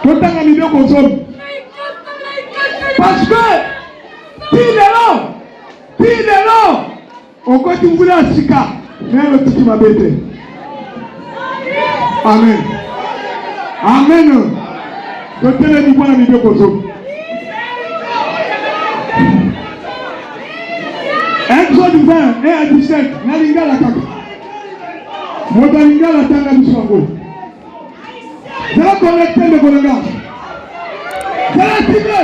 Totanga milio konsomi. Parce que pidelo okoti mbula sika nelo tiki mabete. Amen. Amen. Totele ni kwa milio konsomi. Exode 20 et à 17 na lingala kaka. Moto lingala tanga biswango. Zala connecté de Bolanga. Zala tibre.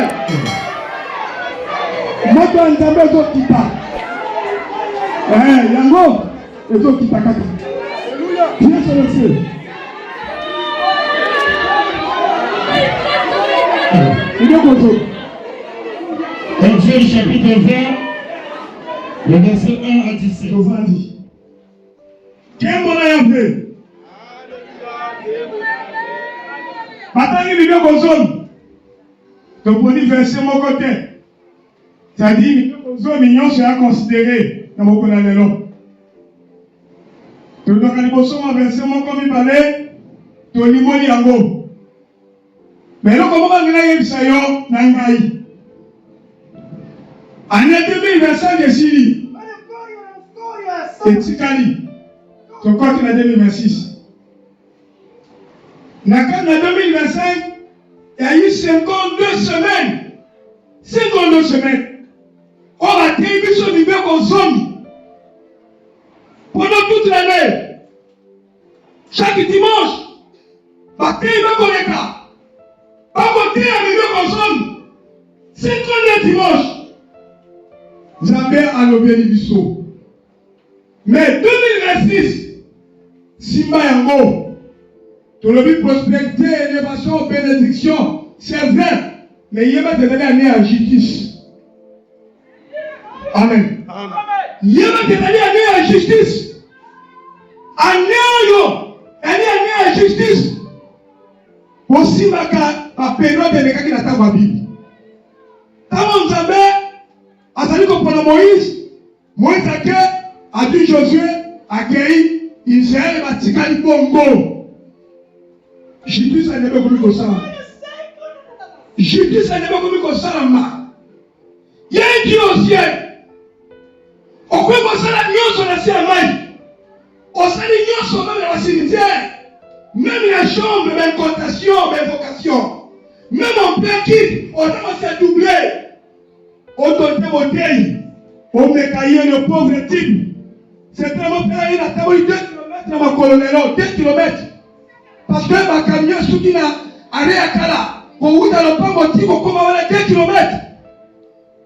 Moto nzambe zo kita. Yango ezo kita kaka. Bien sur le ciel. Il est content. Exode chapitre 20, le verset 1 à 17. Quel bon ayant Batangi bibe kozoni. Toponi verset mon côté. C'est-à-dire bibe kozoni nyonso ya considéré na moko na lelo. To doka liboso ma verset mon komi balé to limoni yango. Mais lo komo bangina yebisa yo na ngai. Année 2025 esili. Etikali. Tokoti na 2026. Na 2025, il y a eu 52 semaines. 52 semaines. On a été sur le niveau qu'on zone. Pendant toute l'année. Chaque dimanche. On a été sur le niveau qu'on zone. 52 dimanches. Zambé a l'objet du biseau. Mais 2026, Simba Yango. Tout le but prospérité, élévation, bénédiction, c'est vrai. Mais il y a des années à justice. Amen. Il y a des années à justice. Année à justice. Aussi, ma période de l'écart qui n'a pas Bible. Quand on a fallu comprendre Moïse a dit Josué, a cueilli Israël, a tiré Bongo. Justice a never commis comme ça. Justice a never commis comme ça. Il y a un Dieu au ciel. On peut penser à la nuance sur la ciel. On sait les nuances même dans la cimetière. Même la chambre, même cotation, même vocation. Même en plein kit, on a s'est doublé. On donne au bouteille. On met cahier le pauvre type. C'est vraiment payé la table 2 km dans ma colonelle. 2 km. Parce que ma camion soutient à Réakala, pour vous dans le pas motif, on commence à 2 km.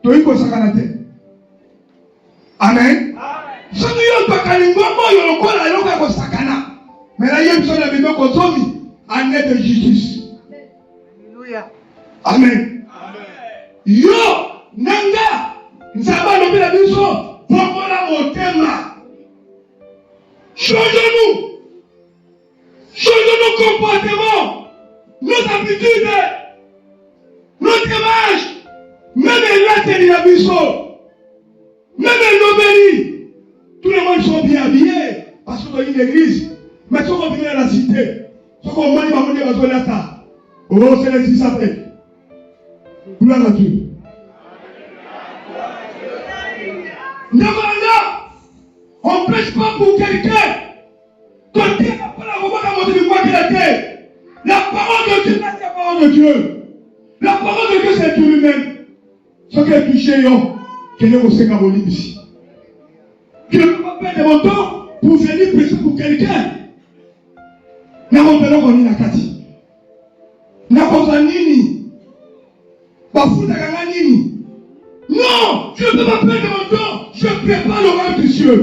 Tu es comme ça, Canadien. Amen. Si nous avons pas de Sakana, mais là, il y a besoin de la année de justice. Alléluia. Amen. Yo, Nanga, nous avons nommé la maison pour la motema. Changeons-nous. Changeons nos comportements, nos habitudes, notre image, même les la maison, même les nobélis. Tout le monde sont bien habillés parce qu'on a une église. Mais si on vient à la cité, si on va dire à Zolata, oh, c'est l'église après. Gloire à Dieu. On ne prêche pas pour quelqu'un. La parole de Dieu, c'est la parole de Dieu. La parole de Dieu, c'est Dieu lui-même. Ce qui est touché, qui est aussi comme ici. Je ne peux pas perdre mon temps pour venir prêcher pour quelqu'un. Mais on peut qu'on y la kati. N'a pas nini. Nini. Non, je ne peux pas perdre mon temps. Je prépare l'oral du ciel.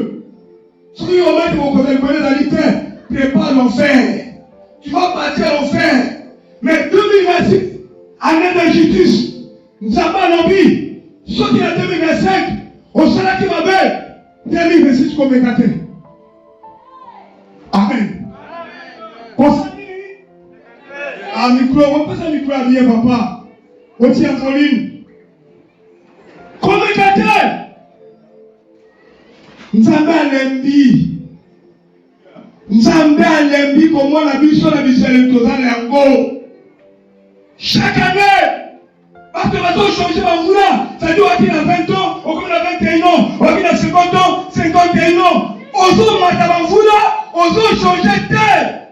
Si on met mon côté de la litère, prépare l'enfer. Tu vas partir à l'enfer. Mais 2026, année de justice, nous avons envie. Ceux qui ont 2025, on sera qui va bien. 2026 comme écarté. Amen. À micro, on passe un micro à bien, papa. On tient en ligne. Comme écarté. Nous avons lundi. Nous avons lundi comme moi la mission de la mission de Yango. Chaque année, parce que va changer ma moula, ça dit qu'il a 20 ans, ou qu'il a 21 ans, ou qu'il a 50 ans, 51 ans. Ozo mataba moula, ozo changer terre.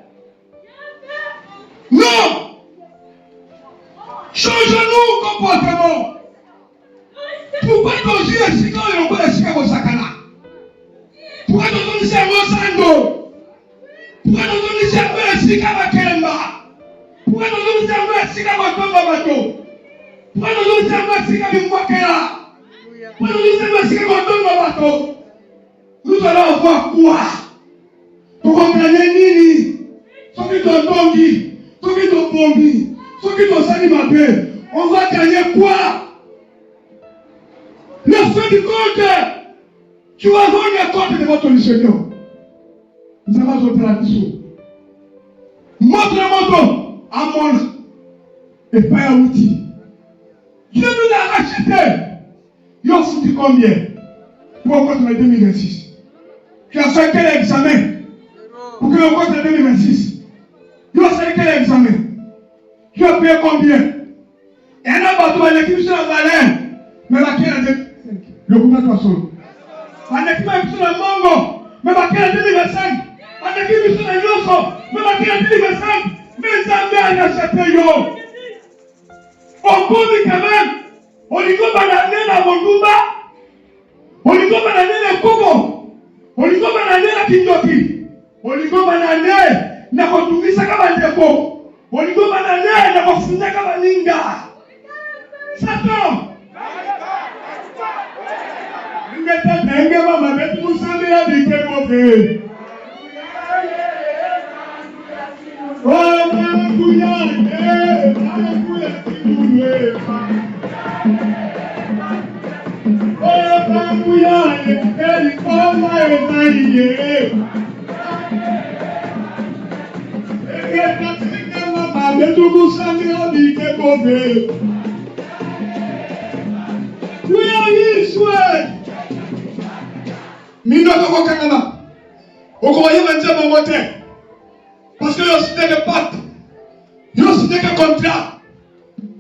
Non! Changeons-nous comportement. Pourquoi tu es ici quand on est ici comme Sakana? Pourquoi tu es ici comme Sando? Pourquoi tu es ici comme Kemba? Pourquoi tu es ici comme Tonga Bato? Pourquoi tu es ici comme Mwakela? Pourquoi tu es ici comme Tonga Bato? Nous allons voir quoi? Pour comprendre Nini, ceux qui t'ont tongi, ceux qui t'ont bombi, ceux qui t'ont sali ma paix, on va gagner quoi? La fin du compte, tu vas voir le compte de votre Seigneur. Nous allons sauter la mission. Montre moto à Mona et pas à outil. Dieu nous a racheté. Il a foutu combien? Pour un compte en 2026. Tu as fait quel examen? Pour que le compte en 2026. Tu as fait quel examen? Tu as payé combien? Et un abattoir à l'équipe sur la valeur. Mais la quelle année? Le gouvernement soit solo. En équipe sur le Mongo. Mais la quelle année 2025? En équipe sur la Yoso. Mais la quelle année 2025? Mais ça m'a acheté yo. On compte quand même. On y va bananer la Mondumba. On y va bananer la Kobo. On y va bananer la Kindoki. On y va bananer na kotumisa kama ndeko. On y va bananer na kofunya kama ninga. Satan. Ngeta nenge mama betu musande ya dikemo be. Oh makuya makuya kibuye. Oh makuya eli koma ezaye. Ngeta nenge mama betu musande ya dikemo be. We are Israel. Minoko kokangama. Okoye manje mongote. Parce que yo c'était que pacte. Yo c'était que contrat.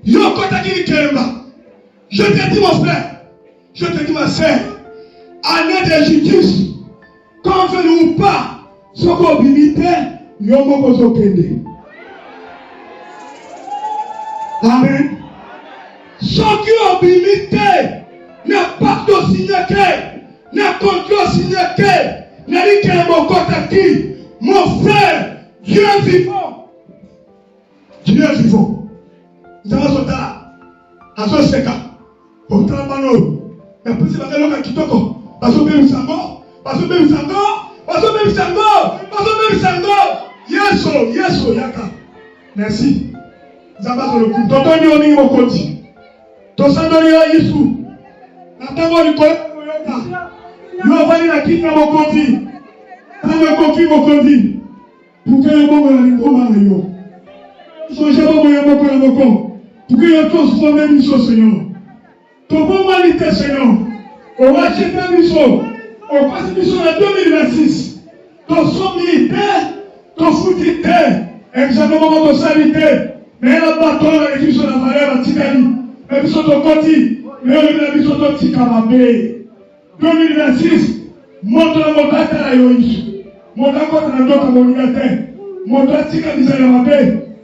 Yo kota ki kemba. Je te dis mon frère. Je te dis ma sœur. Année de justice. Quand on veut ou pas, ce qu'on limite, yo moko zokende. Amen. Ce qui ont limité n'a pas de signé que, n'a contrat signé que, n'a dit que mon côté qui, mon frère, Dieu est vivant. Dieu est vivant. Nous avons sauté là. À ce seka. Au trembano. La police va faire le kitoko. Parce que même sango. Parce que même sango. Parce que même sango. Parce que même sango. Yeso, yaka. Merci. Nous avons le coup. Tonton ni oni mokoti. Tosando ni Yesu. Natango ni kola yoka. Yo vali na kitna mokoti. Tango kofi mokoti. Pour que le monde ait un combat, son jambon ait un combat, pour que le transforme une chose, Seigneur. Ton bon malité, Seigneur. On va acheter une chose. On passe une chose en 2026. Ton son militaire, ton foot militaire, exactement ton sanité. Mais la bâton, la réduction de la valeur, la ticani. Mais sur ton côté, mais la mission de Tikamabé. 2026, montre la montagne à la Yoïs. Mon d'accord na ndoka moningate moto tika bizala mabe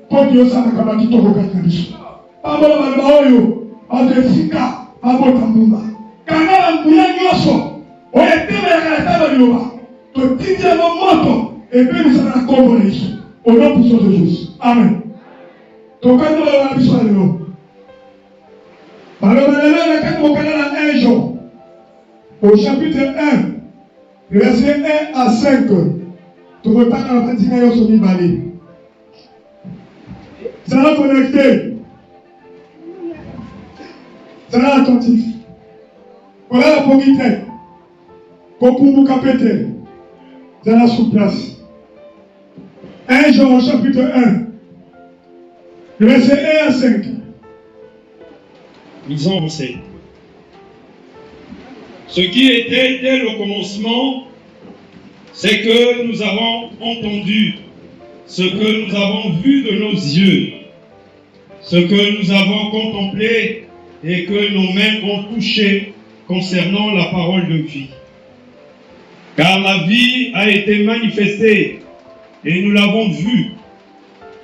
ko dio sana kama kitoko kakanishi pambola balba oyo adefika abota mbumba kangala mbuya nyoso oyetebe ya kalataba liyoba to tinja mo moto ebe bisana na kombo na Yesu au nom puissant de Jésus amen to kando la biso lelo baloba lelo na kati mokana na 1 Jean au chapitre 1 verset 1 à 5. Tu ne peux pas dans la pratique de son ibali. Ça va connecter. Ça va attentif. Voilà la pomite. Kokumbu kapete. Ça va sous place. 1 Jean chapitre 1. Verset 1 à 5. Nous avançons. Ce qui était dès le commencement, c'est que nous avons entendu ce que nous avons vu de nos yeux. ce que nous avons contemplé et que nos mains ont touché concernant la parole de vie. Car la vie a été manifestée et nous l'avons vue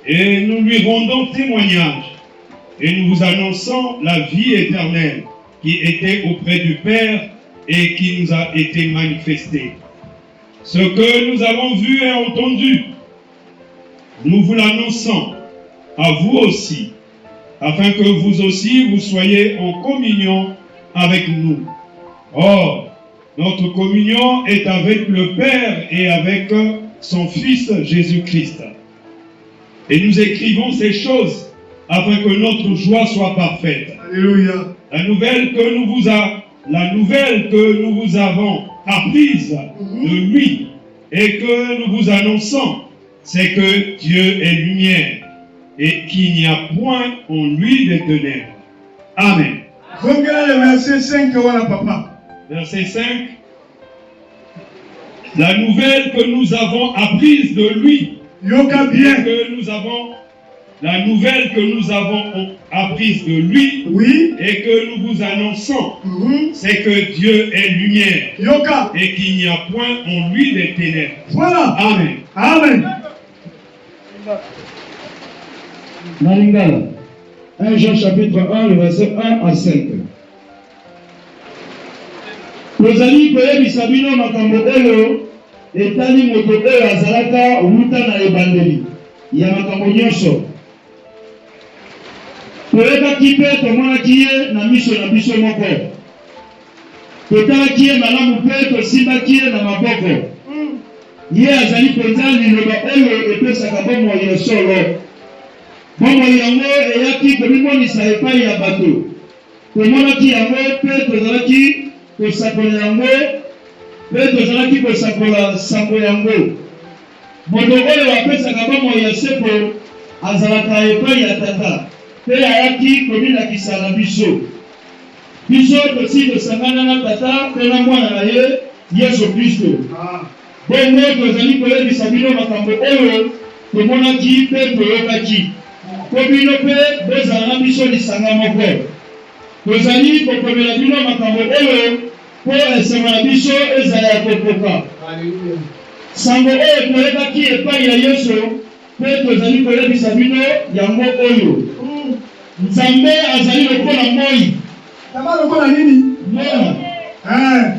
et nous lui rendons témoignage et nous vous annonçons la vie éternelle qui était auprès du Père et qui nous a été manifestée. Ce que nous avons vu et entendu, nous vous l'annonçons à vous aussi, afin que vous aussi vous soyez en communion avec nous. Or, notre communion est avec le Père et avec son Fils Jésus-Christ. Et nous écrivons ces choses afin que notre joie soit parfaite. Alléluia. La nouvelle que nous vous avons apprise de lui et que nous vous annonçons, c'est que Dieu est lumière et qu'il n'y a point en lui de ténèbres. Amen. Regardez le verset 5, voilà papa. Verset 5. La nouvelle que nous avons apprise de lui, Yoka bien. La nouvelle que nous avons apprise de lui, Oui. et que nous vous annonçons, c'est que Dieu est lumière, Yoka. et qu'il n'y a point en lui des ténèbres. Voilà. Amen. Amen. Malingala, 1 Jean chapitre 1, le verset 1 à 5. Tozali koyebisa bino makambo oyo etali moto oyo azalaka wuta na ebandeli ya makambo nyonso. Toyebaki mpe tomonaki ye na miso na biso moko. Totalaki ye malamu mpe tosimbaki ye na maboko. Ye azali penza liloba oyo epesaka bomoi ya solo. Bomoi yango eyaki komimonisa epai ya bato. Tomonaki yango mpe tozalaki kosakola yango mpe tozalaki kosakola sango yango. Moto oyo apesaka bomoi ya seko azalaka epai ya Tata mpe ayaki komilakisa na biso. Biso tosi tosangana na Tata mpe na mwana na ye Yesu Kristo. Bongo tozali koyebisa bino makambo oyo tomonaki mpe toyokaki. Po bino mpe bozala na biso lisanga moko. Tozali kokomela bino makambo oyo po esengo na biso ezala ya kokoka. Sango oyo toyebaki epai ya Yesu mpe tozali koyebisa bino yango oyo. Nzambe azali lokola moi. Tama lokola nini? Moi.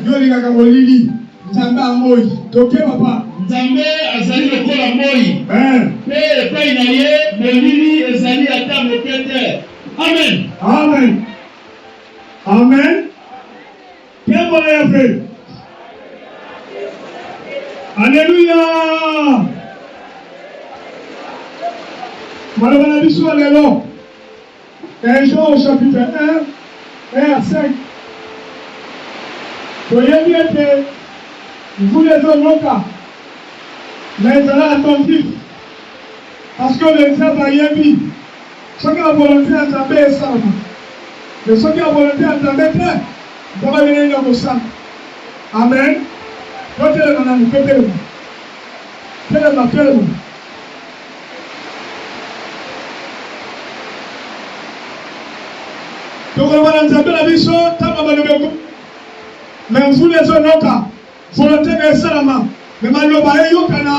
Yo lingaka molili. Nzambe moi. Toke papa. Nzambe azali lokola moi. Mpe epai na ye molili ezali ata moke te. Amen. Amen. Amen. Quel bonheur, frère. Alléluia. Madame Abissou, alléluia. 1 Jean au chapitre 1, 1 à 5. Voyez bien que vous les hommes, mais ils sont attentifs. Parce que les hommes ont dit, ceux qui ont volonté à tomber, ça. Mais ceux qui ont volonté à tomber, ça va venir dans le sang. Amen. Côté-le. Donc on va nous appeler la mission, mais vous les honoka, volonté de salama, mais maloba yokana,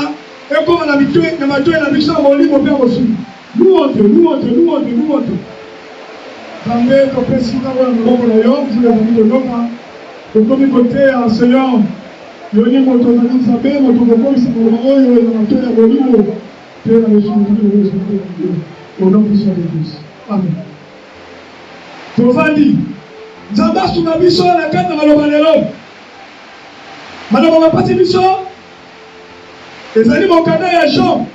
et comme on a habitué, mais ma la mission à mon livre père aussi. Nous honte. Zambé, comme si nous avons un bon royaume, vous les amis de l'homme, donc comme côté enseignant, yoni moto na Zambé, moto comme si nous avons un amateur à mon livre, père à Jésus, au nom de Jésus. Amen. Tovandi Nzambe asuna biso na kati na maloba lelo. Maloba mapati biso ezali mokanda ya Jean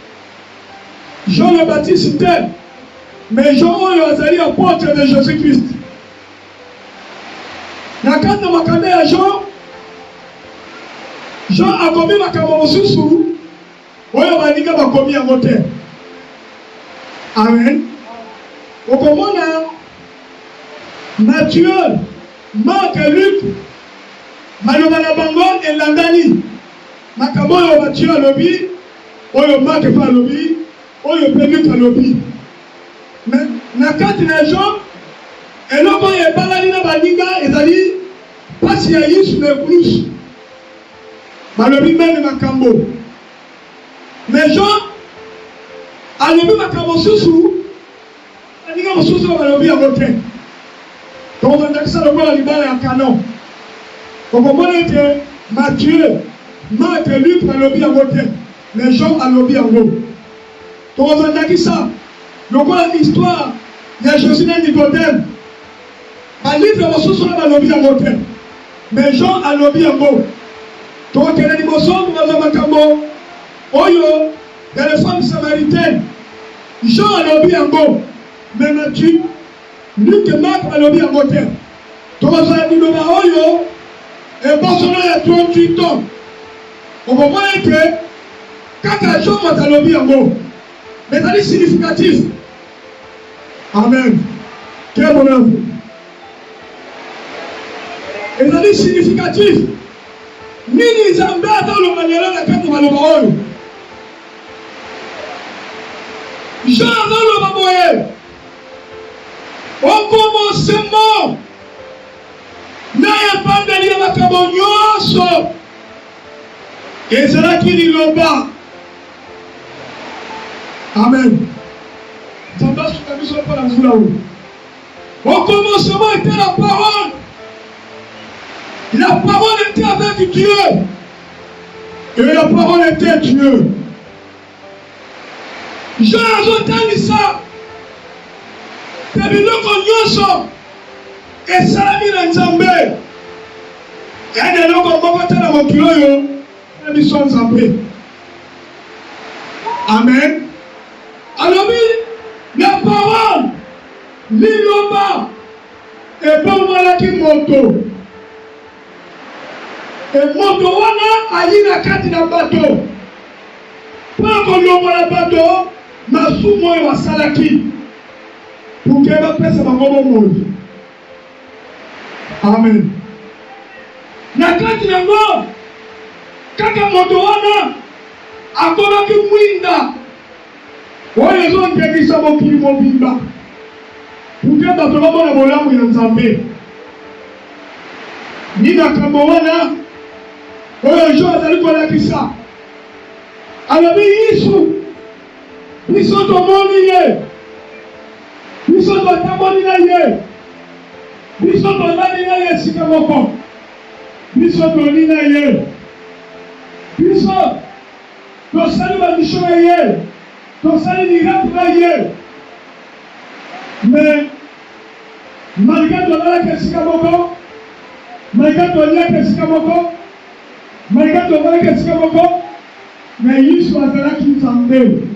le Baptiste, mais Jean oyo azali apôtre de Jésus-Christ. Na kati na mokanda ya Jean akomi makambo mosusu oyo baninga bakomi yango te. Amen. Okomona Matthieu, Marc et Luc, maloba na bango elandani. Makambo oyo Matthieu alobi, oyo Marc pa alobi, oyo pe Luc alobi. Mais na kati na jo eloko ebalani na baninga ezali pasi ya Yesu na ekulusu balobi mene makambo mais Jean alobi makambo susu baninga mosusu balobi yango te tokozandakisa lokola libala ya kanon okomona ete Matthieu Marc Luc balobi yango te mais Jean alobi yango tokozandakisa lokola histoire ya Jésus na Nicodème balivre mosusu na balobi yango te mais Jean alobi yango tokokende liboso kobaza makambo oyo ya les femmes samaritaines Jean alobi yango mais Matthieu Luc et Marc balobi yango te tokozala liloba oyo ebosono ya 38 ans okomona ete kaka Jean moto alobi yango mais ezali significatif. Amen. Quel bonheur. Ezali significatif. Nini Nzambe atoloba lelo na kati maloba oyo Jean atoloba boye au commencement na ebandeli ya makambo nyonso ezalaki liloba. Amen. Nzambe asuka biso mpona mvula oyo. Au commencement était la parole. La parole était avec Dieu. Et la parole était Dieu. Jean azotangisa te biloko nyonso esalami na Nzambe. Eloko moko te na mokili oyo na biso Nzambe. Amen. Alobi la parole liloba ebongolaki moto. Et moto wana ayi na kati na bato mpo kolongola bato masumu oyo basalaki pour ke bapesa bango bomoi. Amen. Na kati nango kaka moto wana akomaki mwinda oyo ezondekisa mokili mobimba pour ke bato bamona bolamu ya Nzambe. Ni makambo wana oyo Jean azali kolakisa alobi Yesu biso tomoni ye, biso totamboli na ye, biso tolali na ye esika moko, biso toli na ye, biso tosali bamisho na ye, tosali miracle na ye. Mais malgré tolalaki esika moko, malgré toliaki esika moko, malgré tolalaki esika moko, mais Yesu azalaki Nzambe.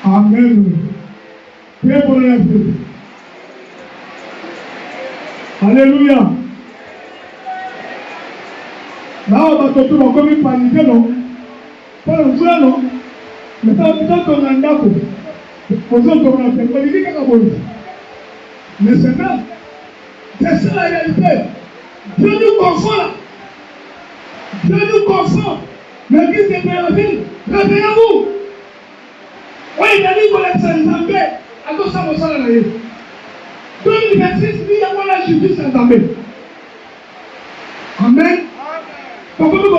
Amen. Très bon rêve. Alléluia. Là, on va te trouver comme une panique, non? Pas le vrai, non? Mais tant qu'on a un dako, on s'en trouve dans le politique à la police. Mais c'est vrai. C'est ça la réalité. Dieu nous confond. Dieu nous confond. L'église de Péraville, réveillez-vous. Oui, il a dit qu'on est Nzambe. À quoi ça me sert là? 2026, il y a moi la justice Nzambe. Amen. Pourquoi nous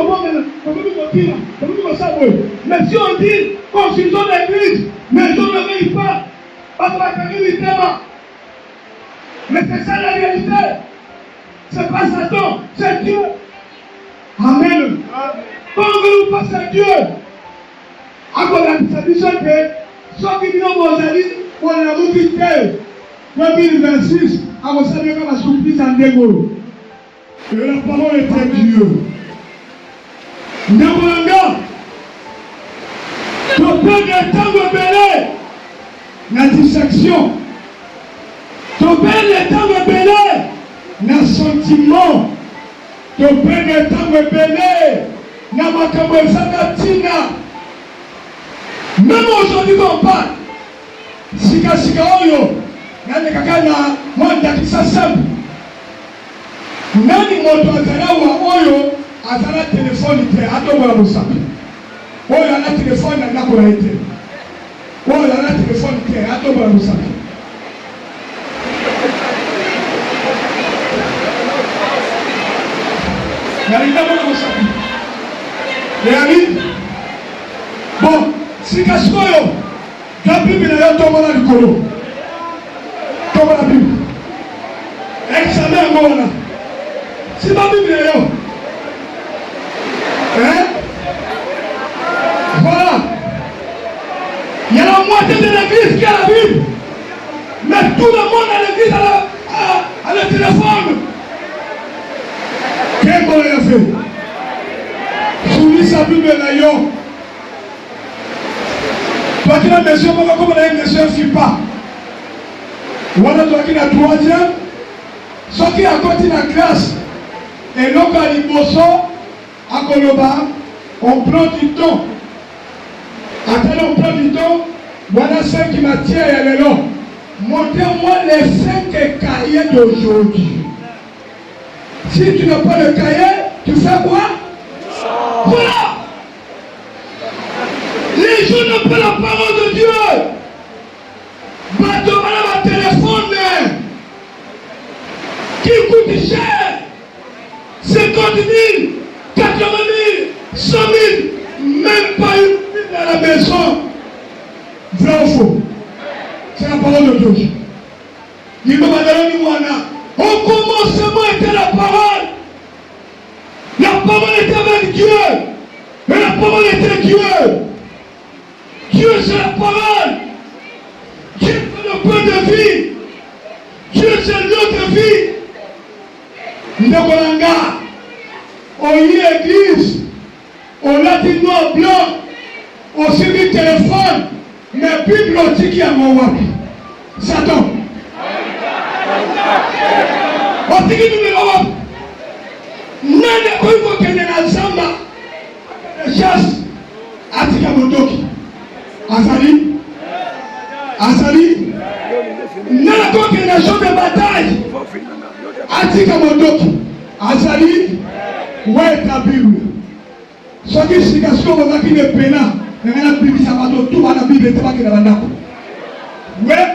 mais si on dit construisons l'église, mais je ne veille pas, parce que la famille est là. Mais c'est ça la réalité. C'est pas Satan, c'est Dieu. Amen. Quand on passe à Dieu, à quoi la tradition que ceux qui disent qu'on a mouillé 2026, à vous savoir comme la surprise en dégo. Et la parole était Dieu. Ndamulanga, topende tango belé, la dissection. Topende tango belé, la sentiment. Topende tango belé, la makambo tina. Même aujourd'hui qu'on parle, sika oyo, nani kakana mwanda kisasabu. Nani moto azalawa oyo, azala telefoni te, atobola musapi. Oyo ana telefoni na nakola ete. Oyo ana telefoni te, atobola musapi. Yalinda mwana mosapi. Yali. Bon, si kasikoyo, la Bible na yo tomona likolo. Tomona Bible. Examen ngona. Si ma Bible na yo. Hein? Voilà. Il y a la moitié de l'église qui a la Bible. Mais tout le monde a l'église à le téléphone. Qu'est-ce qu'on a fait? Souris sa Bible là, yo. Toi qui as une mission, comme on a une mission, je ne suis pas. Voilà, toi qui as 3e. Ceux qui ont continué la classe. Et donc, à l'Imoso, à Koloba, on prend du temps. Après, on prend du temps. Voilà 5 matières et les longs. Montrez-moi les 5 cahiers d'aujourd'hui. Si tu n'as pas le cahier, tu fais quoi? Voilà! Les gens n'ont pas la parole de Dieu. Bateau, madame, un téléphone qui coûte cher. 50 000, 80 000, 100 000, même pas une Bible à la maison. Vrai ou faux? C'est la parole de Dieu. Il m'a dit, au commencement était la parole. La parole était avec Dieu. Et la parole était Dieu. Dieu c'est la parole. Dieu c'est le pain de vie. Dieu c'est l'eau de vie. Ndokolanga, on y église, on l'a dit noir blanc, on s'est mis téléphone, mais bibliothèque qui a mon wapi. Satan. On dit qu'il nous le wapi. Nane oivo kene na zamba. Chasse. Atika motoki. Azali. Azali. Nana ko kene na champ de bataille. Atika motoki. Azali. Ouais ta Bible. Soki sikasiko bozaki ne pena. Nana Bible sabato tout na Bible te bakina bandako. Ouais.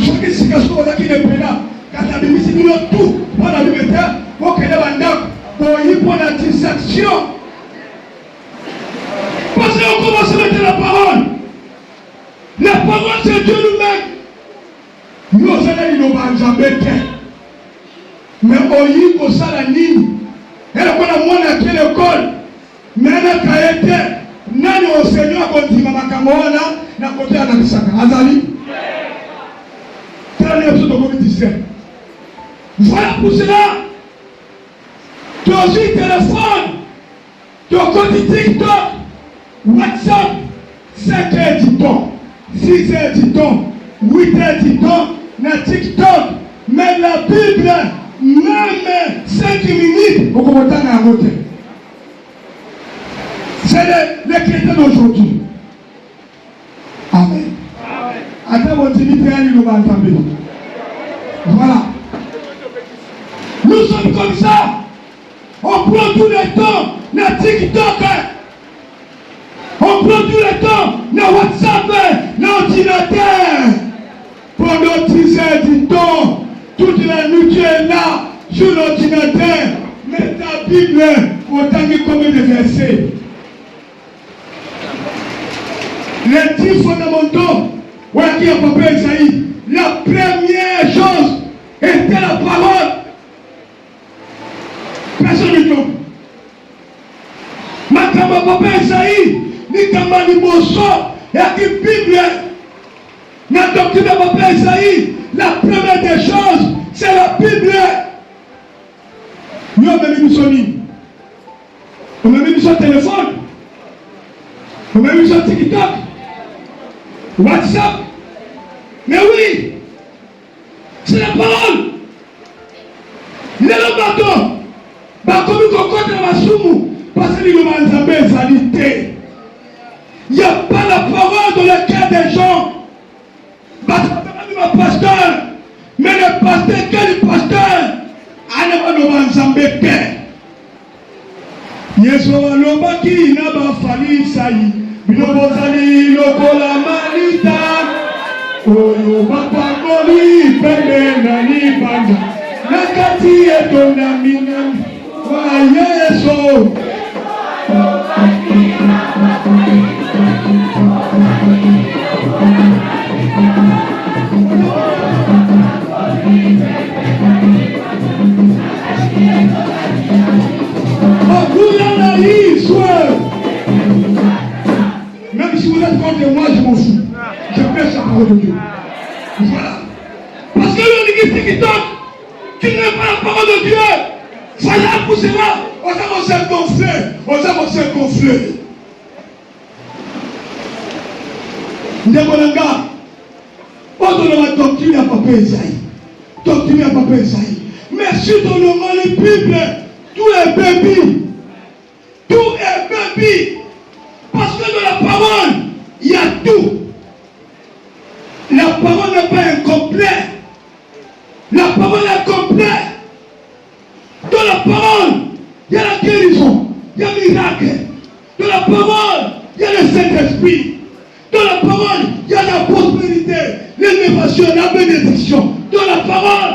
Soki sikasiko bozaki ne pena. Kata Bible sikino tout na Bible te. Pour que les bandits pour la dissection. Parce qu'on commence à mettre la parole. La parole c'est Dieu nous-mêmes. Nous allons nous manger. Mais on y a ça la ligne. Elle a pas moins à quelle école. Mais elle a été. Nani au Seigneur quand il m'a makamona na côté à la Misaka. Azali. Quel est l'épisode de Covid-19? Voilà pour cela. Tu as aussi téléphone, tu as côté TikTok, WhatsApp, 5h du temps, 6h du temps, 8h du temps, na TikTok, mais la Bible, même 5 minutes, au commentaire à voter. C'est les chrétiens d'aujourd'hui. Amen. Attends, mon dignité, nous va entendre. Voilà. Nous sommes comme ça. On prend tout le temps dans TikTok. On prend tout le temps dans WhatsApp, dans l'ordinateur. Pendant 10 heures du temps, toute la nuit tu es là, sur l'ordinateur. Mais ta Bible, autant que combien de versets? Les 10 fondamentaux, voilà qui a papa Isaïe. La première chose était la parole. Personne ne tombe. Ma kama papa Isaïe, ni kama ni moso, et qui Bible, la doctrine de papa Isaïe, la première des choses, c'est la Bible. Nous avons mis son ligne. On a mis son téléphone. On a mis son TikTok. WhatsApp. Mais oui, c'est la parole. Il est le bateau. Comme il n'y a pas la parole dans le cœur des gens. Pasteur, mais le pasteur, quel pasteur? Yesu alobaki na bafarisai bilobozali lokola malita oyo bapakoli pembe na libanda na kati etonda minami Yesu. Même si vous êtes contre moi, je m'en fous. Je prêche la parole de Dieu. Voilà. Parce que l'église qui n'est pas la parole de Dieu, voilà pour cela, on s'est gonflé. On s'est gonflé. Ndemolanga, on a doctrine à Papa Esaïe. Doctrine à Papa Esaïe. Mais si on demande la Bible, tout est baby. Tout est baby. Parce que dans la parole, il y a tout. La parole n'est pas incomplète. La parole est complète. Dans la parole, il y a la guérison, il y a le miracle. Dans la parole, il y a le Saint-Esprit. Dans la parole, il y a la prospérité, l'élévation, la bénédiction. Dans la parole.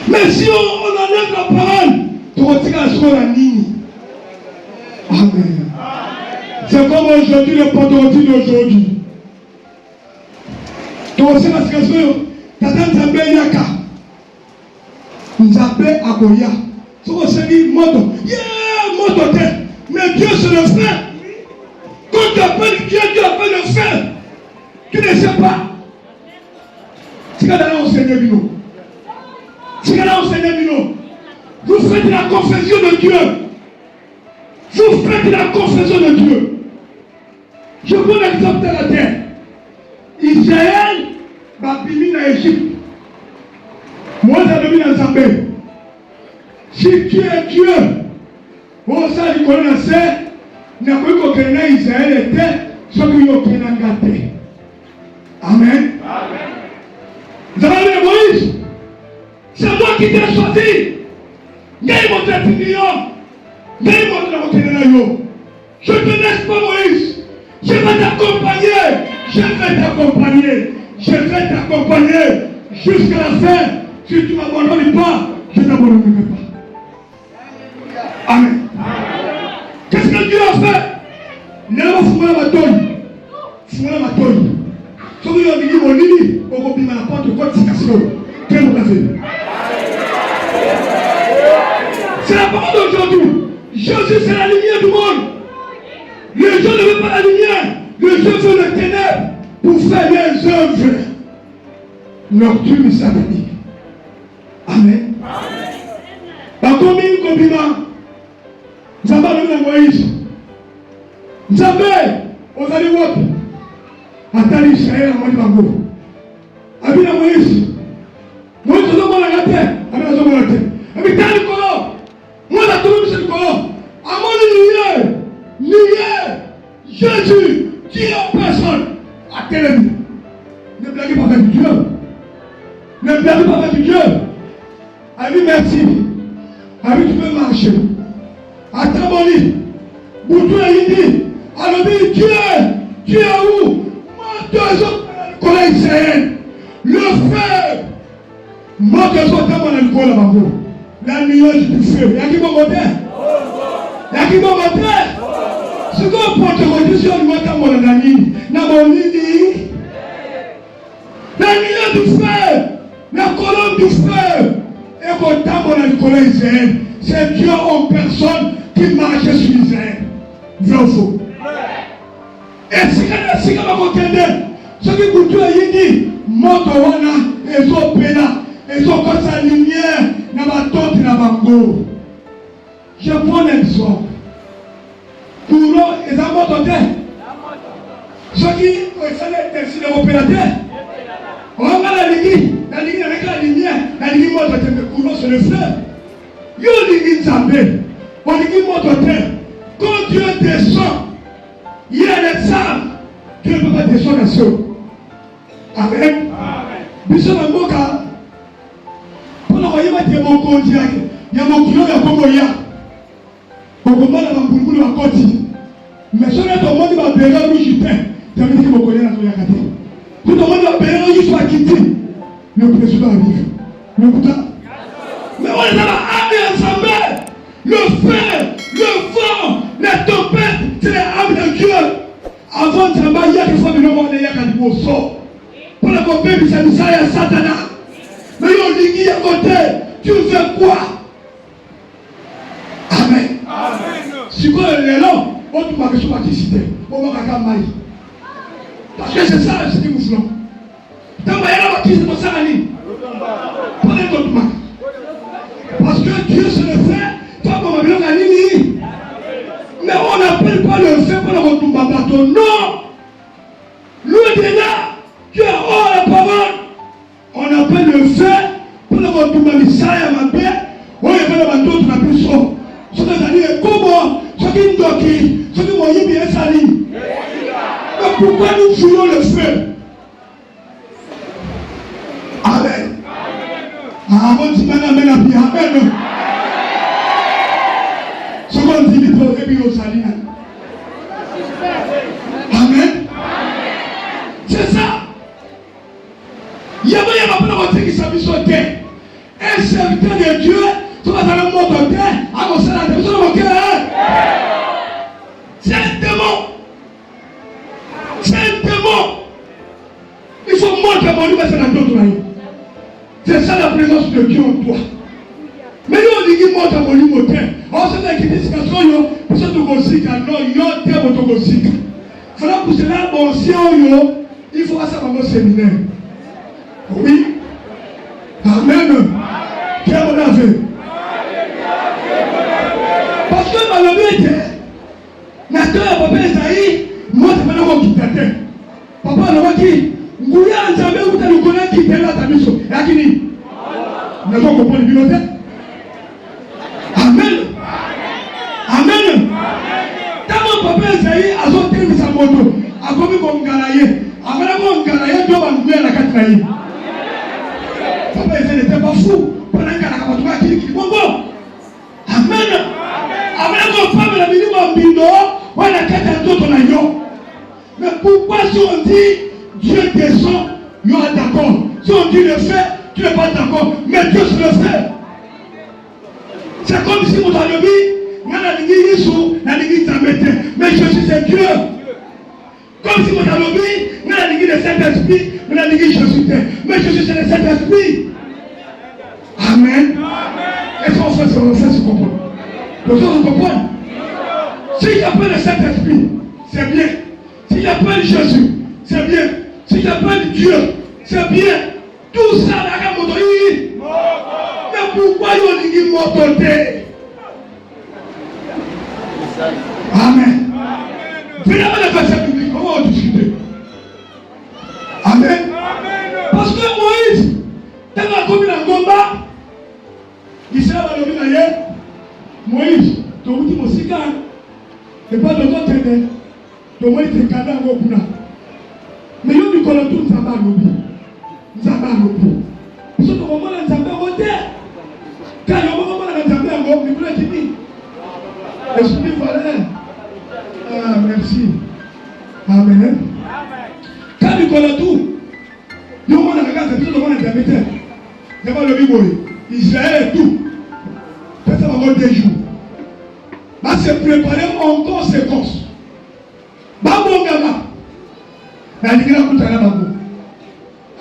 Mais si on enlève la parole, tu retires la chose à Nini. Amen. C'est comme aujourd'hui, le pendentif d'aujourd'hui. Tu retires la situation, Tata Nzambe Yaka. Nzambe Akoya. Tu retires moto. Moto tête. Mais Dieu se le fait. Quand tu appelles Dieu, tu appelles le fait. Tu ne sais pas. C'est quand on Seigneur Bino. C'est quand on Seigneur Bino. Vous faites la confession de Dieu. Vous faites la confession de Dieu. Je vous l'exemple de la terre. Israël va venir en Égypte. Moi, j'ai devenu dans Zambé. Si tu es Dieu, on s'est dit qu'on a fait. N'a pas eu qu'aucun Israël était, sauf qu'il y a aucun gâté. Amen. Vous avez vu Moïse? C'est moi qui t'ai choisi. N'est mon millions. N'est mon je te laisse pas Moïse. Je vais t'accompagner. Je vais t'accompagner. Je vais t'accompagner jusqu'à la fin. Si tu ne m'abandonnes pas, je ne t'abandonnerai pas. Amen. Qu'est-ce que Dieu a fait? Il a fumé la bataille. Fumé la bataille. Si vous avez dit mon lit, on va bien la porte de codification. Quel vous avez? C'est la parole d'aujourd'hui. Jésus, c'est la lumière du monde. Les gens ne veulent pas la lumière. Les gens veulent le ténèbre pour faire les œuvres nocturnes et sataniques. Amen. Par combien de compliments? Nzambe alobela Moïse. Nzambe ozali wapi? Atali Israël amoni bango. Abi na Moïse. Moïse azomonaka te. Abi azomona te. Abi tali likolo. Mwana tolo biso likolo. Amoni lié. Jésus, Dieu en personne. Atelemi. Ne blaguez pas avec Dieu. Ne blaguez pas avec Dieu. Abi merci. Abi tu peux marcher. Ataboli, Boutou et Yidi, Alobi, Dieu est où? Moi, deux autres, collègue Israël, le feu, moi, deux autres, dans le col là-bas, la nuage du feu, il y a qui m'a voté? Il y a qui m'a voté? Ce qu'on porte condition, il m'a dans la nuit, dans mon lit, la nuage du feu, la colonne du feu, et qu'on tape dans le collègue Israël, c'est Dieu en personne qui marchait sur Israël. Vrai ou faux? Et si on va regarder, ce qui vous dit, Motowana, et son péna, et son corps sa lumière, n'a pas tout dans la bango. Je prends l'exemple. Pour l'eau, et ça monte ce qui sont les opérateurs, on va la ligne avec la lumière, la ligne monte mais pour l'eau, c'est le feu. Yo dit Nzambe, on dit monte terre. Quand Dieu descend, il y a les âmes. Dieu ne peut pas descendre à ceux. Amen. Bisous na moka. Pour envoyer ma témoin conti, il y a mon kilo, il y a Kongoya. Kongoya na mbulbulu na koti. Mais si on est au monde, il va bérer au Jupin. Tu as dit que mon collègue n'a pas gâté. Tout le monde va bérer au Jupin qui dit. Le président arrive. Le Bouddha. Mais on est dans l'âme ensemble. Le feu, le vent, la tempête, c'est l'âme de Dieu. Avant de s'en il y a des fois que nous avons des gens pour le côté de Samusaya Satana. Mais on dit qu'il y a côté, tu veux quoi? Amen. Si vous avez l'homme, on ne peut pas participer. On va pas mal. Parce que c'est ça ce qui nous fait. Tant qu'il y a la bâtisse, c'est ça la ligne. Prenez votre main. Parce que Dieu se le fait, toi, comme on a ligne. Mais on n'appelle pas le fait pour le retour à bateau. Non! Lui est là. Dieu a hors la parole. On appelle le fait pour le retour à Messiah, ma paix. On est pas le bateau de la puissance. Ce que ça dit est comment? Ce qui nous doit, ce qui nous bien sali. Mais pourquoi nous fouillons le feu? Amen. Amen. Amen. Ce qu'on dit, il faut que vous sali. Amen. C'est ça. Il y a pas de qui s'habille sur terre. Un serviteur de Dieu, tu vas dans le monde de terre, à mon salaire, tu vas dans le cœur. C'est un démon. C'est un démon. Il faut montrer mon livre, c'est la d'autres. C'est ça la présence de Dieu en toi. Mais nous, on dit qu'il montre mon livre au terre. On se fait qu'il dit que pour ce que non, il y a un terme autogosique. Il faut pour cela, bon, si il faut passer par mon séminaire. Oui. Amen. Quel bon aveu. Parce que dans le but, Nathan et Papa Esaïe, moi, c'est pas le qui t'attend. Papa, le qui, Ngouya, Nzambe, où tu le connais qui t'aime là, ta mission. Et à qui dit? Nous avons compris le bibliothèque. Amen. Amen. Tant Papa Esaïe a sauté sa moto, a commis comme Galaye. Après, comme Galaye, tu vas nous à la Catraïe. Papa Esaïe n'était pas fou. Pendant qu'il y a la Catraïe qui dit bon. Amen. Amen. Comme femme, la minimum bino, on a quatre autres naïons. Mais pourquoi si on dit Dieu descend, il y aura d'accord. Si on dit le fait, tu n'es pas d'accord. Mais Dieu se le fait. C'est comme si vous avez dit, on a dit Yésus, on a dit Zamete. Mais Jésus c'est Dieu. Comme si vous avez dit, on a dit le Saint-Esprit, on a dit Jésus. Mais Jésus c'est le Saint-Esprit. Amen. Est-ce qu'on fait ce qu'on comprend? Les autres comprennent. Si j'appelle le Saint-Esprit, c'est bien. Si j'appelle Jésus, c'est bien. Si j'appelle Dieu, c'est bien. Tout ça, la gamme de mais pourquoi il dit qu'il m'autorité? Amen. Venez à la verset publique, comment on discute? Amen. Parce que Moïse, dans la commune de Gomba, il s'est abandonné d'ailleurs. Moïse, tu as dit mon cigare. Et pas de l'autre côté. Tu as dit que tu as dit mais il y a du colon tout, nous avons l'objet. Nous avons l'objet. Parce que nous avons l'objet. Quand nous avons l'objet, nous avons l'objet. Esprit valeur. Ah, merci. Amen. Quand nous avons tout, nous avons l'objet. Nous avons l'objet. Israël et tout. Ça va avoir des jours. Va se préparer en conséquence. Babo Gama.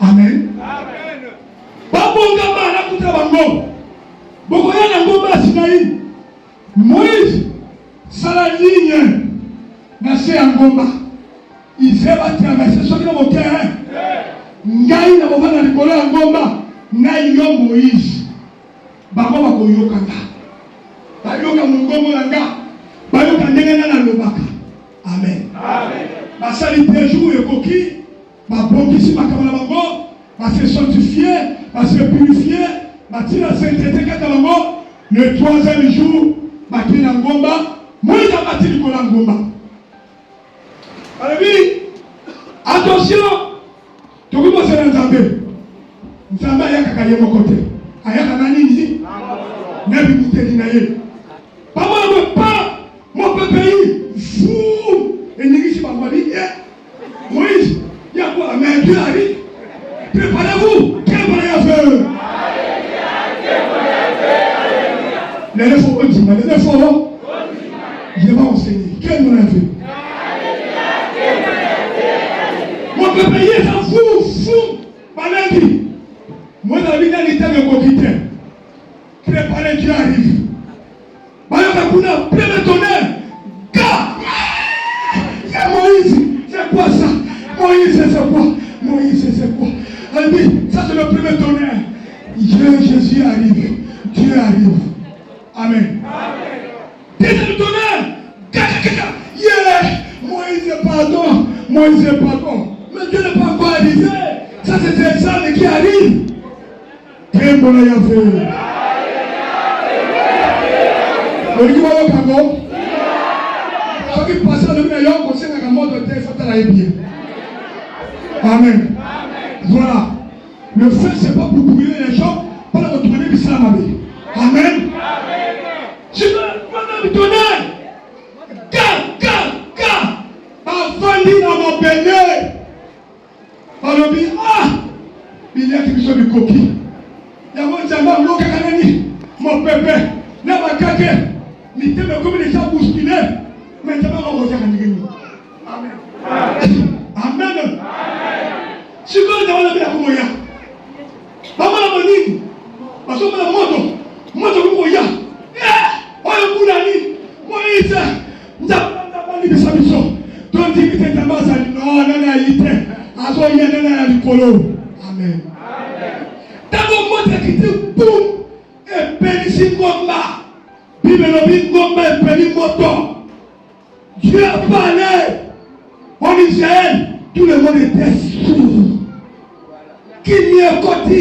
Amen. Babo Gama na kuta bango. Boko ya ngomba Sinaï. Moïse sala ligne na se ngomba. Il s'est battu avec ce qui est terrain. Ngai na bobana likolo ya ngomba. Ngai yo Moïse. Bako bako yokanga. Bayoka mungomo nanga. Bayoka ndenge na lobaka. Amen. Amen. Basali toujours ekoki, babongisi makamala bango, base sanctifier, base purifier, batina sainteté kata bango, le troisième jour, batina ngomba, Moïse a bâti likolo ngomba. Alebi, attention, toki bose na Nzambe. Nzambe ayaka ye mokote. Ayaka nani nini? Nabi muteli na ye. Papa ne veut pas mon pays. Fou. Et n'existe pas moi dit, Moïse, il y a quoi? Mais Dieu arrive. Préparez-vous. Quel bon affaire? Les deux fois, je vais enseigner. Quel nom a fait? Mon peuple, il s'en fout. Malandi. Moi, dans la vie, il était un coquille. Préparez, Dieu arrive. Maïa plein tonnerre. C'est Moïse. C'est quoi ça? Moïse, c'est quoi? Moïse, c'est quoi? Elle dit, ça c'est le premier tonnerre. Jésus arrive. Dieu arrive. Amen. Deuxième tonnerre. Moïse, pardon. Moïse, pardon. Mais Dieu n'est pas encore arrivé. Ça c'est des examens qui arrivent. Quel bon a fait? Le qui va au Congo. Ceux qui passent le meilleur conseil à la mort de terre, il faut travailler bien. Amen. Voilà. Le fait, ce n'est pas pour brûler les gens, pour les retourner l'islam. Amen. Je veux me donner. Avant de dans mon béné. Alors, il y a quelque chose de coquille. Il y a mon diamant, mon pépé, n'a pas caqué. Mais tu me comme les gens bousculés. Mais tu m'as envoyé à Nigérie. Amen. Amen. Si vous avez la moya, maman la monique, parce que la moto, moya. Oh le boulani, Moïse, nous avons pas de sa mission. Donc dis que tu es non, amen. D'abord, moi, tu as boum, et bénissi Gomba. Bible Gomba et béni moto. Dieu a parlé en Israël, tout le monde était sourd. Qui n'y est côté,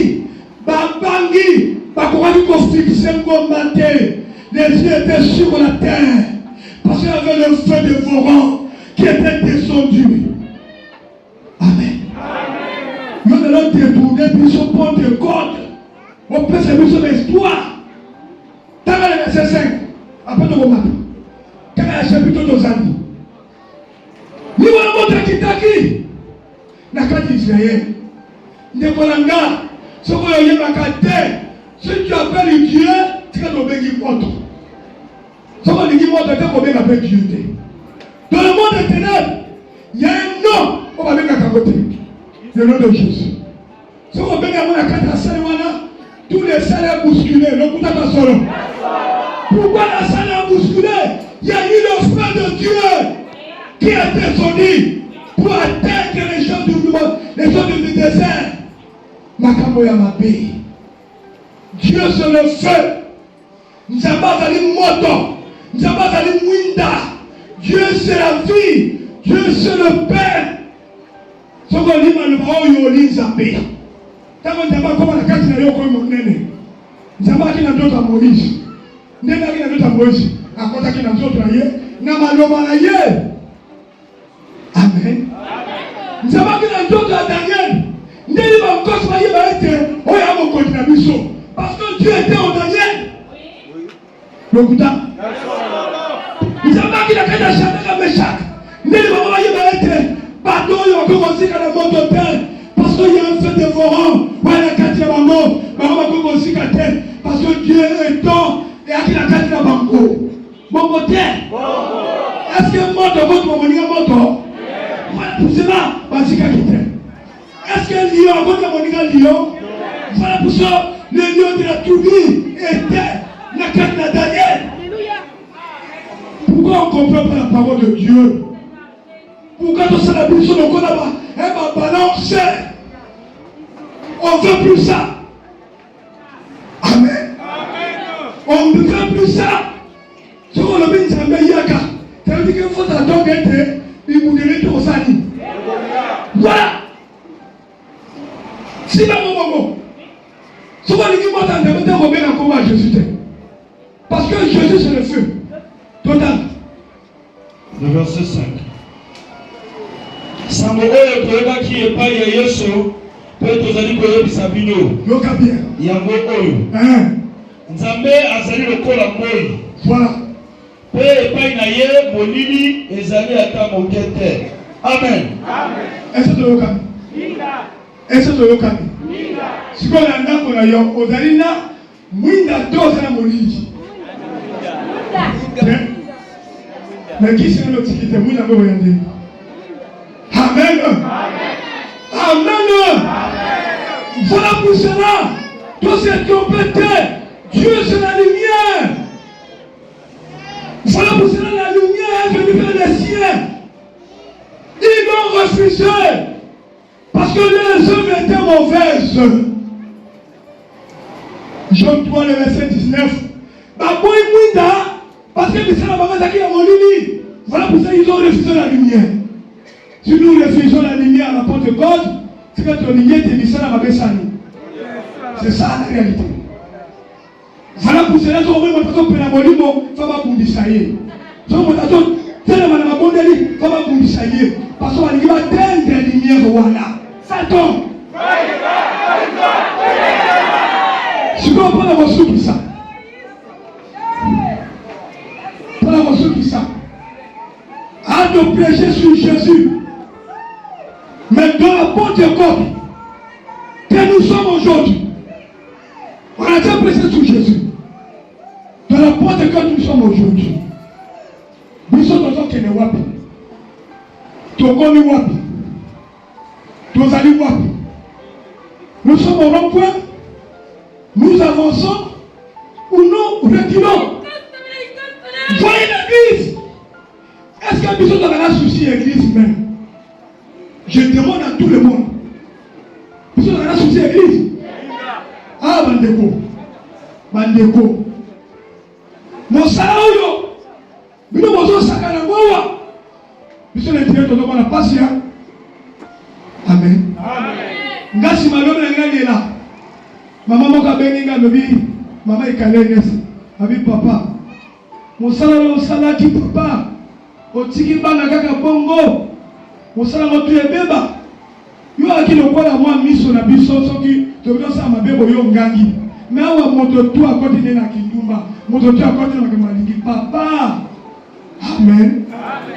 Babangi, Bakorani Kofik, Sengomate, les yeux étaient sur la terre, parce qu'il y avait le feu dévorant qui était descendu. Amen. Nous allons détourner puis son pont de code. On peut se mettre sur l'histoire. Dans le verset 5, après nous remarquons. Quel est le chapitre de nos amis? Nous allons montrer qui t'a qui. La carte d'Israël. Nous allons ce qu'on a eu ma carte. Si tu appelles Dieu, tu vas tomber qui monte. Ce qu'on dit qui monte, tu vas tomber avec Dieu. Dans le monde des ténèbres, il y a un nom, on va mettre à côté. Le nom de Jésus. Si on met la carte à Saint-Wana, tous les salaires bousculés, le coup d'à solo. Pourquoi la salle a bousculé? Il y a eu le feu de Dieu qui a descendu pour atteindre les gens du monde, les gens du désert. Makamoya Mabé. Dieu c'est le feu. Nous avons allé moto. Nous avons allé winda. Dieu c'est la vie. Dieu c'est le Père. Ce qu'on dit, le parole, il y a Zambé. Quand on dit, comment la carte n'a pas mon nez. Nous avons qui n'a d'autre à Moïse. Nous avons qui n'a d'autre à Moïse. À côté qui n'a d'autre à Yé. Nous avons Yé. Amen. Nous avons qui n'a d'autre à Daniel. Nous avons encore soyé été. Oh, il y a mon contribution. Parce que Dieu était en Daniel. Le Bouddha. Nous avons qui n'a qu'à Shadrach et Meshach. Nous avons été. Pardon, il y a encore aussi qu'à la mort de terre. Parce qu'il y a un feu dévorant. Ouais, la carte de la mort. Maman va aussi qu'à terre. Parce que Dieu est temps. Et à qui la carte de la banco. Mon côté. Est-ce que mort de votre moment est mort? Voilà pour cela. Vas-y qu'à quitter. Est-ce que Lyon, votre moment est Lyon? Voilà pour ça. Le lion de la Toubie était la carte de Daniel. Pourquoi on ne comprend pas la parole de Dieu? Pourquoi on s'en appuie sur le corps là-bas? Elle va balancer. On ne veut plus ça. Amen. On ne veut plus ça. Ce qu'on a mis dans le Yaka. Ça veut dire qu'il faut attendre qu'il il mourrait tout ça. Voilà. Si là, mon ce qu'on a dit, moi, dans le temps, on met encore à Jésus. Parce que Jésus, c'est le feu. Total. Le verset 5. Sango oyo toyebaki epai ya Yesu mpe tozali koyebisa bino yoka bien yango oyo Nzambe azali lokola moi voilà mpe epai na ye molili ezali ata moke te. Amen. Ese toyokami ese toyokami sikoyo na ndako na yo ozali na mwinda to ozali na molili Mais qui c'est l'autre Amen. Amen. Amen. Voilà pour cela. Tous ceux qui ont pété, Dieu c'est la lumière. Voilà pour cela la lumière est venue vers les siens. Ils l'ont refusé. Parce que les œuvres étaient mauvaises. Jean 3, le verset 19. Parce que voilà pour ça qu'ils ont refusé la lumière. Si nous refusons la lumière à la Pentecôte, c'est que ton lumière est mise à la Bessani. C'est ça la réalité. Voilà pour cela qu'on veut montrer que la molimo, il faut pas pour dissailler. Si on montre que la molimo, il faut pas pour dissailler. Parce qu'on va dire que la lumière, voilà. Ça tombe. Si on prend la ressource qui ça. Prends la ressource qui ça. À nos péchés sur Jésus. Mais dans la Pentecôte que nous sommes aujourd'hui, on a déjà prêché sur Jésus. Dans la Pentecôte que nous sommes aujourd'hui, nous sommes dans un Kenya Wapi. Togomi Wapi. Tozali Wapi. Nous sommes au rond-point. Nous avançons ou nous reculons. Voyez l'église. Est-ce que nous sommes dans la souci l'église même? Je demande à tout le monde. Nous sommes dans la souci l'église. Ah, Bandeko. Bandeko. Mon salario. Nous sommes sakana moa. Nous sommes l'intérieur de la patience. Amen. Ngasi malona ngani là. Maman moka beninga lobi. Maman ikalengesi. Abi papa. Mon salario salaki papa. Otiki bana kaka bongo. Mon salario tu ebeba. Yo akilokola mwa miso na biso soki tokosa mabebo yo ngangi. Mais awa moto tu akotine na kindumba. Moto tu akotine na kamalingi papa. Amen.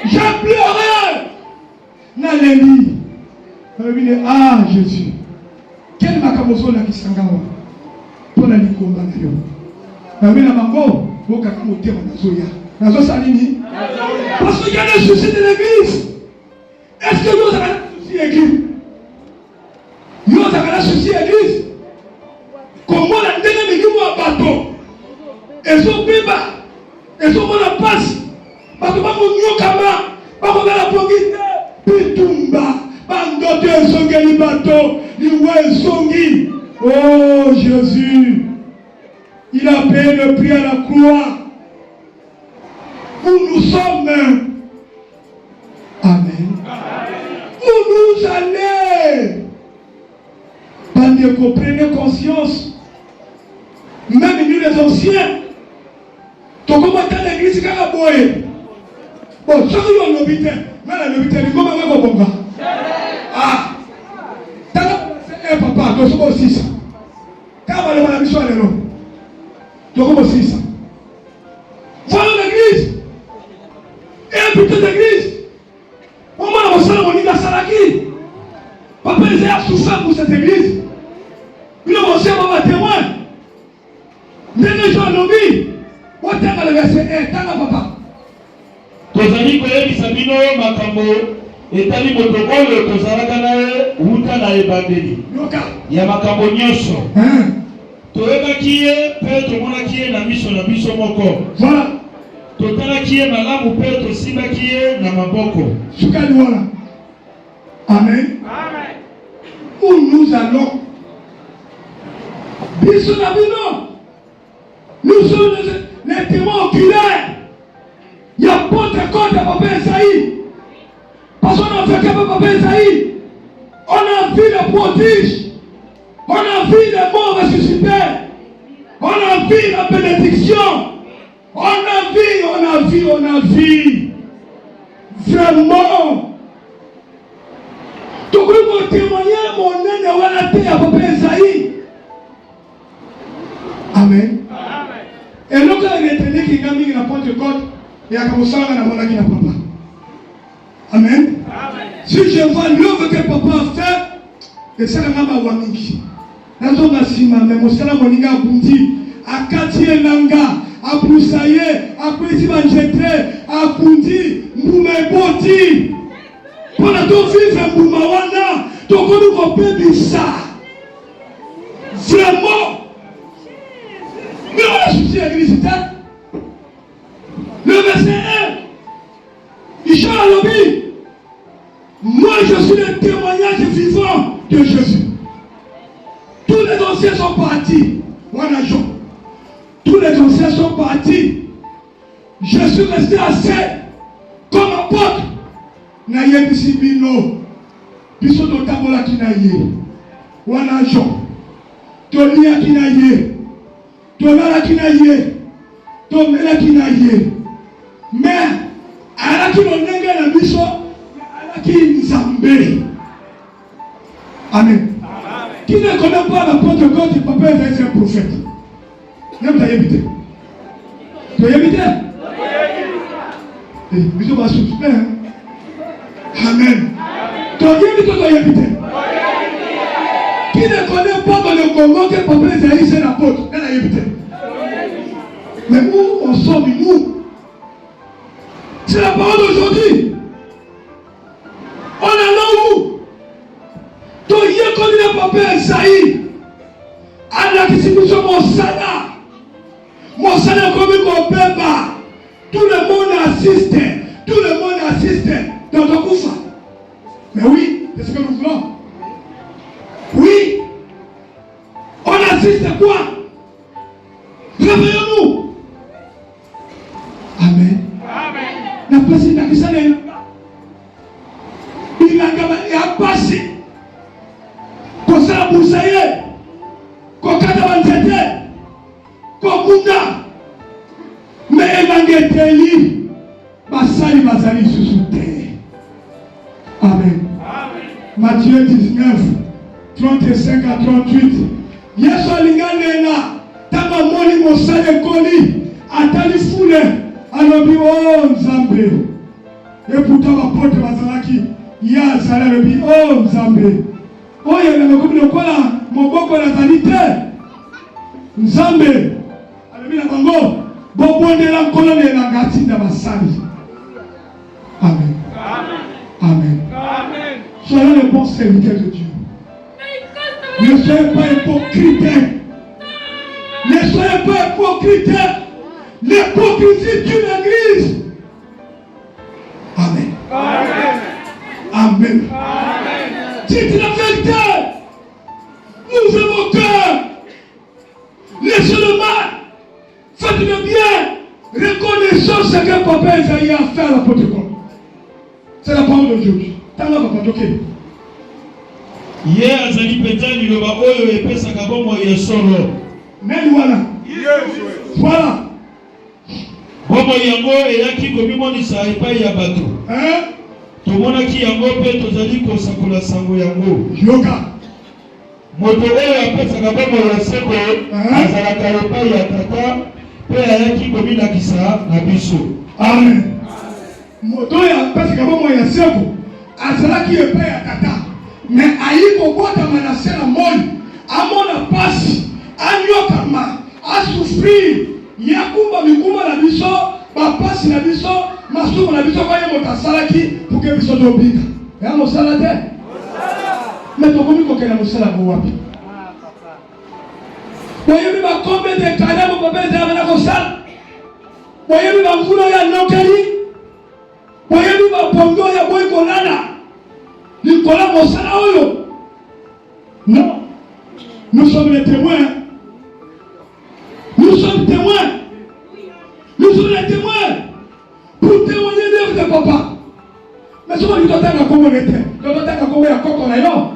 J'ai pleuré. Naleli. Ah Jésus. Quel makamoso na kisangawa. Pona likomba na yo. Na mena mango boka kama tema nazoya. Nazo salini. Parce qu'il y a des soucis de l'église. Est-ce que nous avons des soucis d'église? Nous avons des soucis d'église. Comment la dernière minute à bateau? Et son biba. Et son la passe. Parce que pas mon nyokama. Pas mon la pongite. Pitumba. Bandote songi li bateau. Liwe songi. Oh Jésus. Il a payé le prix à la croix. Où nous sommes. Amen. Où nous allons. Bandeko, prenez conscience. Même nous les anciens. Toko bata l'église kaka boye. Bon, ça que nous l'obité. Mais l'obité, il comment on va bonga. Ah. T'as papa, tu sommes aussi ça. Quand on va la mission à l'élo. Tu sommes aussi ça. Voilà l'église. Et un putain d'église. Au moins, on va mon ida salaki. Papa, il a souffert pour cette église. Il a aussi un témoin. Les gens l'ont dit. On t'a le verset 1. T'as papa. Tozali koyebisa bino makambo etali moto oyo tozalaka naye wuta na ebandeli ya makambo nyonso toyebaki ye mpe tomonaki ye na miso na biso moko totalaki ye malamu mpe tosimbaki ye na maboko. Sukali wana. Amen. Où nous allons? Biso na bino. Nous sommes les témoins oculaires. Il y a pas de code à Papa Esaïe. Parce qu'on a fait que Papa Esaïe. On a vu le prodige. On a vu les morts ressuscités. On a vu la bénédiction. On a vu. Vraiment. Donc, vous témoignez mon nez voilà à Papa Esaïe. Amen. Et donc, il y a retenu qui a mis la Pentecôte. Et à commencer à la monnaie à papa. Amen. Si je vois l'œuvre que papa a fait, et c'est la maman Wamiki. La zone à Sima, mais mon salam moninga bundi, à Kati Nanga, apusaye, akwezi banjetre, akundi, mbume boti. Pour la to vivre mbume wana, to konu kope bisa. Vraiment. Mais on a souci l'église. Le verset 1. Il chante à l'objet. Moi je suis le témoignage vivant de Jésus. Tous les anciens sont partis. Tous les anciens sont partis. Je suis resté assez comme apôtre. Naye bisibino. Biso to tabola kinaye. Wana jo. Tolia kinaye. Tolala kinaye. Tomela kinaye. Mais ala kinonenga na biso ala kinzambe. Amen. Qui ne connaît pas l'apôtre quand il papa est un prophète? Même t'as évité. Tu as évité? Eh, bisous va souffler. Amen. Tu as évité ou tu as évité? Qui ne connaît pas dans le Congo que papa Esaïe c'est l'apôtre? Elle a évité. Mais où on sort du nous? C'est la parole d'aujourd'hui. On est là où? To ye koni na papa Esaïe ala kisibiso Mosala komi kobeba. Tout le monde assiste. Tout le monde assiste dans ton koufa. Mais oui, c'est ce que nous voulons. Oui. On assiste à quoi? Réveillons-nous. Amen. Amen. La place est à Kisane. Il a passé. Kosala busaye. Kokata wanzete. Kokunda. Mais evangeteli. Basali bazali susute. Amen. Matthieu 19, 35 à 38. Yesu alinganena. Tama moni mosale koli. Atali fule. Alobi o Nzambe. Et pourtant l'apôtre bazalaki. Ya zala alobi o Nzambe. Oye na makomi lokola moboko nazali te. Nzambe alobi na bango bobondela nkolo na ngati na basali. Amen. Amen. Amen. Soyez le bon serviteur de Dieu. Ne soyez pas hypocrite. Ne soyez pas hypocrite. L'hypocrisie d'une église. Amen. Amen. Amen. Dites la vérité. Ouvrez vos cœurs. Laissez le mal. Faites le bien. Reconnaissons ce que papa Esaïe a fait à l'apôtre Paul. C'est la parole de Dieu. T'as là, papa, ok. Hier, azali penza liloba oyo epesaka bomoi ya solo. Mais voilà. Voilà. Bomoi yango eyaki komimonisa epai ya bato. Tomonaki yango mpe tozali kosakola sango yango. Yoka. Moto oyo apesaka bomoi ya seko azalaka epai ya tata mpe ayaki kominakisa na biso. Amen. Moto oyo apesaka bomoi ya seko azalaki epai ya tata. Mais ayi kobotama na se na moi amona pasi anyokama asufrir yakumba mikuma na biso bapasi na biso masumu na biso kwaye moto asalaki puke biso tobika ya mosala te mais tokomi kokela mosala ko wapi boyebi bakombe de kalamu babeza na kosala boyebi bamvula ya nokeli boyebi bapongo ya boyi kolala Nicolas Mosala Oyo. Non. Nous sommes les témoins. Nous sommes témoins. Nous sommes les témoins. Pour témoigner l'œuvre de papa. Mais souvent, il doit être un Congo l'été. Il doit être un Congo à Coconayon.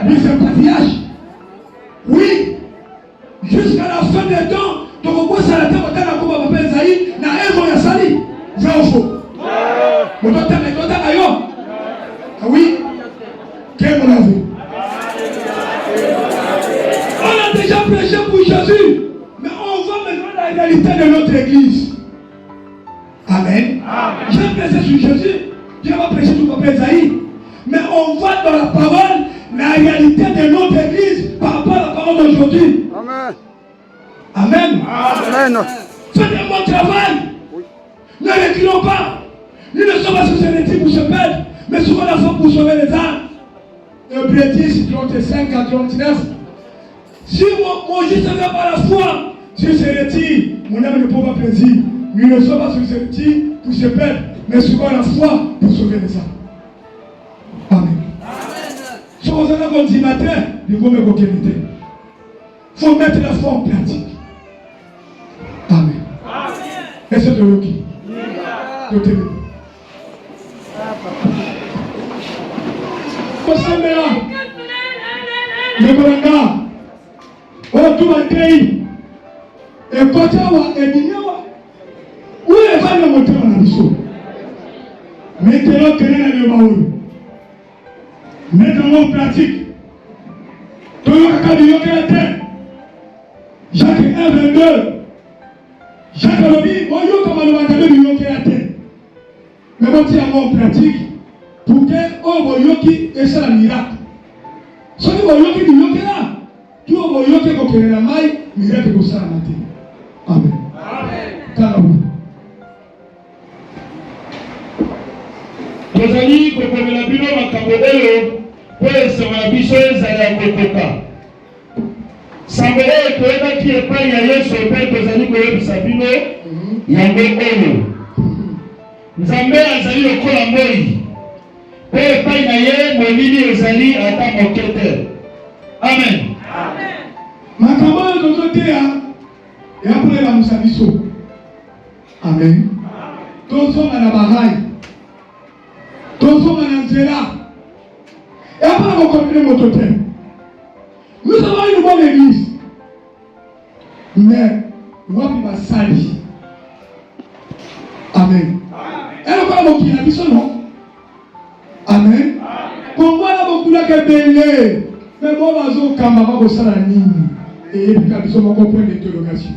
Oui, c'est un patriarche. Oui. Jusqu'à la fin des temps, tu comprends ça la terre, tu as un Congo à Papa Esaïe, na Ezo Yassali. Vrai ou faux? Tu dois être un Ayon. Ah oui? Quel mon avis? On a déjà prêché pour Jésus, mais on va maintenant la réalité de notre église. Amen. J'ai prêché sur Jésus, je vais prêcher sur Papa Esaïe, mais on va dans la parole, la réalité de notre église par rapport à la parole d'aujourd'hui. Amen. Amen. Amen. Faites un bon travail. Ne reculons pas. Nous ne sommes pas sur héritiers pour se perdre, mais souvent la foi pour sauver les âmes. Hébreux 10, 35 à 39. Si mon juste n'a pas la foi sur ce héritier, mon âme ne peut pas plaisir. Nous ne sommes pas sur ce héritier pour se perdre, mais souvent la foi pour sauver les âmes. Amen. Si vous avez un matin, il faut me coquiller. Il faut mettre la foi en pratique. Amen. Et c'est de l'eau qui. Kosambela, Lekolanga, Otumatei, Ekotawa, Ebinyawa, où est le moteur à l'issue? Mettez-le dans le baoul. Mettez-le en pratique. Tout le monde a dit que la terre. Jacques 1, 22. Jacques a dit, on y a comme le mandamé de la terre. Mais bon, tu as en pratique pour que on yoki et ça le miracle. Ce qui va yoki du yoki là, tu vas yoki pour que la maille miracle pour ça la matin. Amen. Amen. tozali kokomela bino makambo oyo mpo esanga na biso ezala ya kokoka. Sango oyo toyebaki epai ya Yesu mpe tozali koyebisa bino yango oyo. Nzambe azali lokola moi mpe epai na ye molili ezali ata moke te. Amen. Makambo oyo tozoteya eyapolelamusa biso. Amen. Tozonga na barai, tozonga na nzela eyapona kokomile moto te. Nous avons une bonne église, mais wapi basali. Amen. Elle va beaucoup la biso non. Amen. Kongo na beaucoup la kebele, mais bon bazo kamba ba bosala nini et puis biso moko point d'interrogation.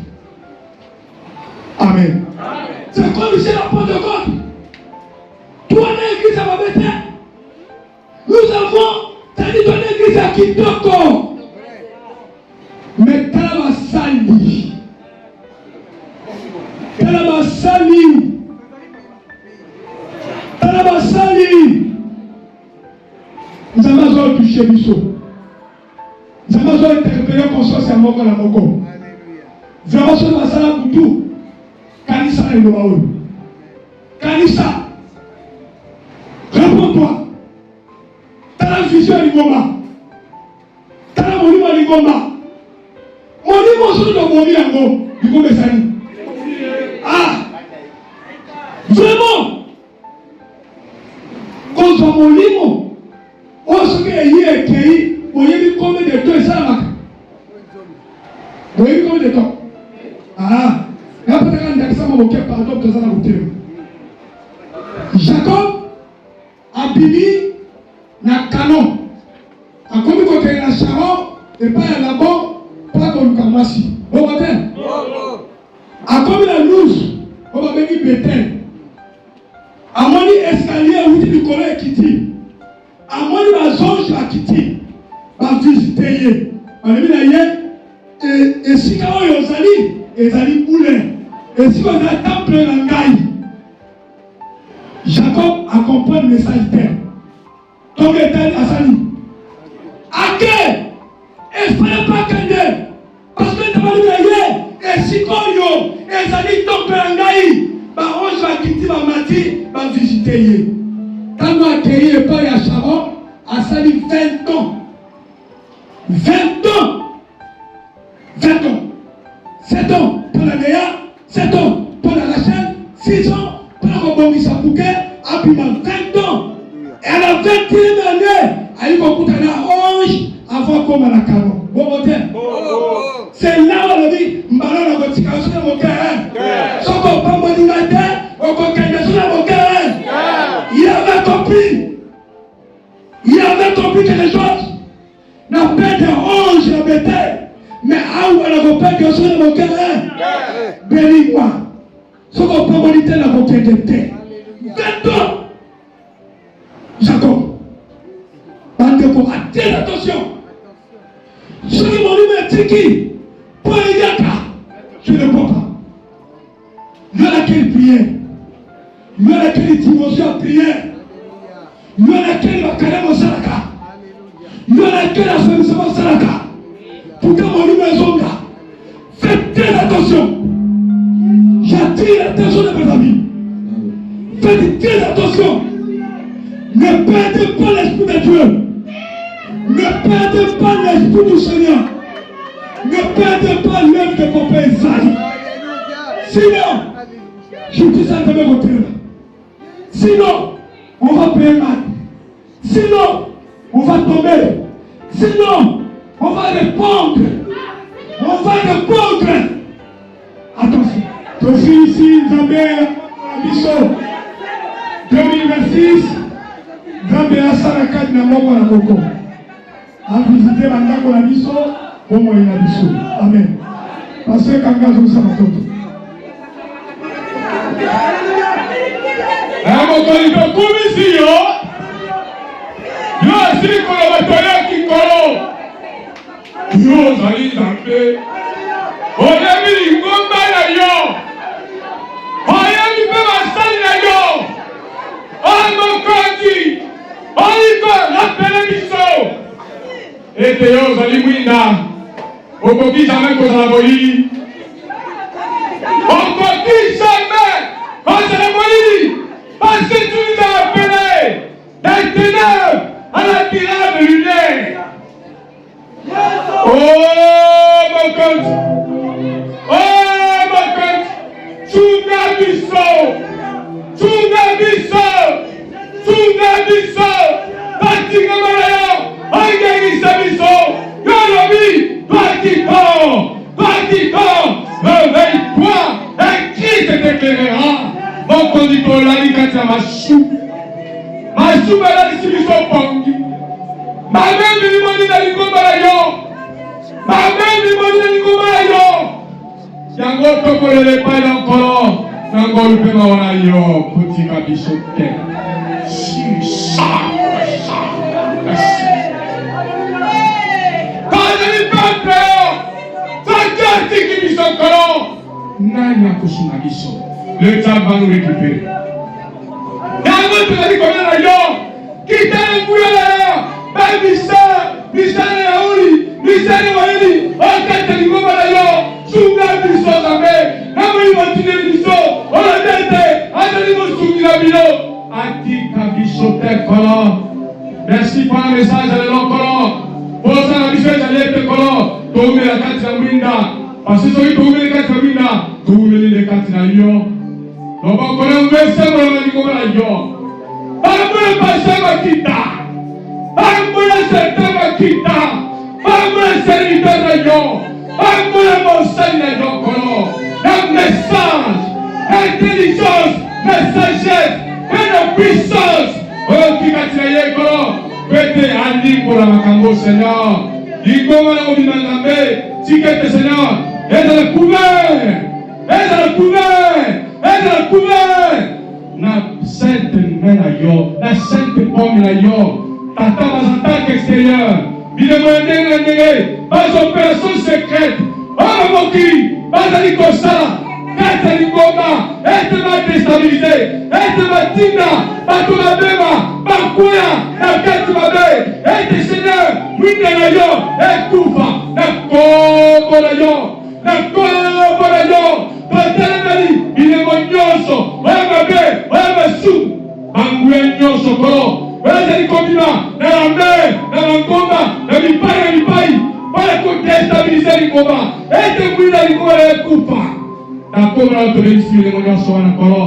Amen. C'est comme c'est la porte de God. Toi l'église à Babete. Nous avons tandis ton église à Kitoko. Mais Talabasali, nous avons touché Bissot. Nous avons interpellé conscience à Moko la Moko. Nous avons fait la salle pour tout. Kanisa et le Baoul. Kanisa, réponds-toi. T'as la vision à l'Igoma. T'as la monument à l'Igoma. Molimo sur le moni yango, il faut me saluer. Ah, vraiment, quand on molimo, on se fait y est qui, on y a combien de temps et ça va. On y a combien de temps. Ah, là peut-être qu'on a dit ça mon cœur pardon que ça va goûter. Jacob a Bibi na canon, a commis côté la Sharon et pas là-bas. Pas comme Kamasi. Au matin. A comme la loose, on va venir Bethel. A mon escalier, où tu connais Kitty. A mon bazonge à Kitty. Va visiter. On a vu là, et si quand on y allait, ils allaient bouler. Et si on a temple l'angaï. Jacob accompagne le message terre. Donc, Bethel a sali. A quel? Et il ne fallait pas qu'elle. Parce que tu vas dire, et si Koyo, et ça dit donc Langaï, on va quitter ma mati, va visiter. Quand on a accueilli et pas à Sharon, à sali 20 ans. 20 ans. 20 ans. 7 ans pour la Néa, 7 ans pour la Rachel, 6 ans pour la Robomi Sapouké, à puis 20 ans. Et à la 21e année, à y beaucoup de la 11 avant comme à la canon. Bon modèle. C'est là où on dit, Mbala na kotika sur mon cœur. Soko pas mon imaginaire, on connaît sur mon cœur. Il avait compris. Il avait compris que les choses n'a pas de 11 la bête. Mais à où on a compris que sur mon cœur. Bénis-moi. Soko pas mon idée la beauté de terre. 20 ans. Jacob. Bande pour attirer l'attention. Ce qui m'ont dit, mais Tiki, pour les gars, je ne peux pas. prière. Il y a laquelle dimension à prière. Il y a laquelle va carrément salaka. Il y a laquelle affaibissement salaka. Pour que mon maison là. Faites très attention. J'attire l'attention de mes amis. Faites très attention. Ne perdez pas l'esprit de Dieu. Ne perdez pas l'esprit du Seigneur. Ne perdez pas l'œuvre de mon Père Isaïe. Sinon, je vous dis ça de mes côtés. Sinon, on va payer mal. Sinon, on va tomber. Sinon, on va répondre. On va répondre. Attention. Aussi ici, Zambé, Abisso, 2026, Zambé a Saraka na Moko na Moko. A visité Bandako na Bisso, Omo na Bisso. Amen. Parce que Kanga Zosa Matoto. Mokoli tokumisi yo asili kolo batoyaki nkolo yo ozali Nzambe oyebi lingomba na yo oyebi mpe basali na yo oyo mokonzi oliko rapele biso ete yo ozali mwinda okoki jamai kozala bolili okoki jamai kozala bolili. Parce que tu nous as appelés des ténèbres à l'admirable lumière. Oh mon compte, réveille-toi, un Christ t'éclairera. Mon conducteur l'a dit quand il y a ma chou. Ma chou m'a dit si je suis pongi. Ma mère lui m'a dit d'aller comme la yo. Ma mère lui m'a dit d'aller comme la yo. Yango toko le pas d'encore. Yango le pema wana yo. Petit kabichote. Quand je n'ai pas peur, ça garde qui me sont colons. Nani akusuma biso. Le diable va nous récupérer. Yango tu as dit combien la yo. Quitte le bouillon là. Pas Missa Yaouli, Missa Yaouli. On t'a dit comment la yo. Souga biso zamé. Namoni continue biso. On a tête. Andali mo sougi la bilo. Atika biso te colon. Merci pour le message de l'homme colon. Pour ça la biso est te colon. Tourne la carte de Winda. Parce que celui qui tourne la carte de Winda. Tourne les cartes de yo. Donc on connaît un verset pour le dire comment la yo. Bamboula passer ma kita. Bamboula certains ma kita. Bamboula serviteur la yo. Bamboula mon salut la yo colon. Un message, intelligence, messagère, une puissance. Oh qui va tirer colon. Pète Ali pour la makambo Seigneur. Il commence à ouvrir ma lambe. Ticket Seigneur. Et dans le couvert. Et dans le couvert. Et dans le couvert. Na sainte mère na yo, na sainte pomme na yo, tata bazanta extérieur, bile moyen na ndenge, bas opération secrète, oh moki, bazali kosala, kata lingomba, ete ma déstabiliser, ete ma tinda, bato na bema, bakuya, na kati mabe, ete Seigneur, mwinde na yo, ekufa, na kombo na yo, na kombo na yo. Il est mon nyonso, oyabe, oyabe sou, angwe nyonso kolo, oyabe komina, na lambe, na ngomba, na mipai, para kodestabiliser l'ingomba, ete mwina l'ingomba ekufa. Na komba na tolesi le nyonso wana kolo.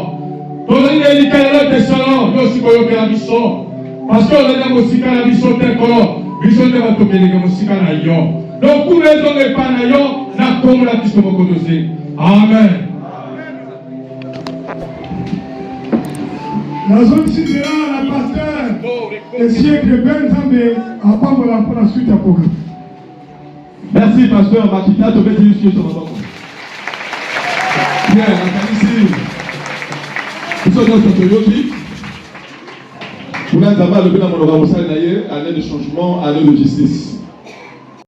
Tozali na likala te solo, yosi koyoke la biso. Parce que ozali mosika na biso te kolo, biso te batokeleke mosika na yo. Donc pour raison de pas na yo, na komba na biso moko doze. Amen. La zone citera la pasteur et siècle Ben Zambé à Pambola pour la suite à programme. Merci pasteur Makita, tu peux dire ce que tu as. Bien, ici. Nous sommes dans ce yogi. Pour l'instant, le bien à mon année de changement, année de justice.